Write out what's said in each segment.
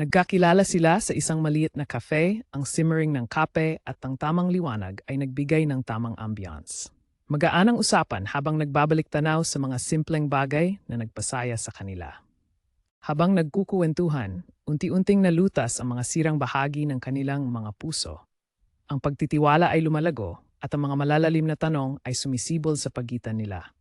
Nagkakilala sila sa isang maliit na cafe, ang simmering ng kape at ang tamang liwanag ay nagbigay ng tamang ambiance. Magaan ang usapan habang nagbabalik tanaw sa mga simpleng bagay na nagpasaya sa kanila. Habang nagkukuwentuhan, unti-unting nalutas ang mga sirang bahagi ng kanilang mga puso. Ang pagtitiwala ay lumalago at ang mga malalalim na tanong ay sumisibol sa pagitan nila.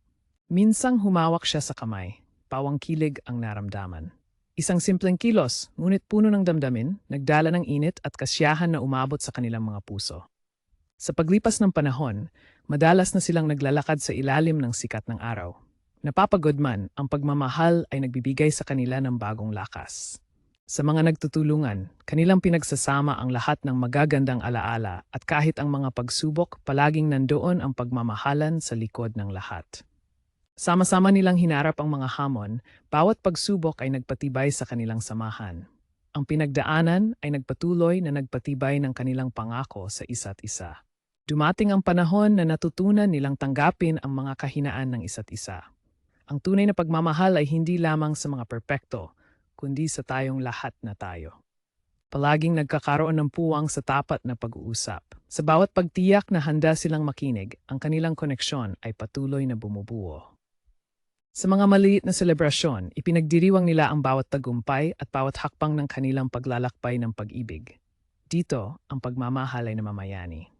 Minsang humawak siya sa kamay, pawang kilig ang naramdaman. Isang simpleng kilos, ngunit puno ng damdamin, nagdala ng init at kasiyahan na umabot sa kanilang mga puso. Sa paglipas ng panahon, madalas na silang naglalakad sa ilalim ng sikat ng araw. Napapagod man, ang pagmamahal ay nagbibigay sa kanila ng bagong lakas. Sa mga nagtutulungan, kanilang pinagsasama ang lahat ng magagandang alaala at kahit ang mga pagsubok, palaging nandoon ang pagmamahalan sa likod ng lahat. Sama-sama nilang hinarap ang mga hamon, bawat pagsubok ay nagpatibay sa kanilang samahan. Ang pinagdaanan ay nagpatuloy na nagpatibay ng kanilang pangako sa isa't isa. Dumating ang panahon na natutunan nilang tanggapin ang mga kahinaan ng isa't isa. Ang tunay na pagmamahal ay hindi lamang sa mga perpekto, kundi sa tayong lahat na tayo. Palaging nagkakaroon ng puwang sa tapat na pag-uusap. Sa bawat pagtiyak na handa silang makinig, ang kanilang koneksyon ay patuloy na bumubuo. Sa mga maliit na selebrasyon, ipinagdiriwang nila ang bawat tagumpay at bawat hakbang ng kanilang paglalakbay ng pag-ibig. Dito, ang pagmamahal ay namamayani.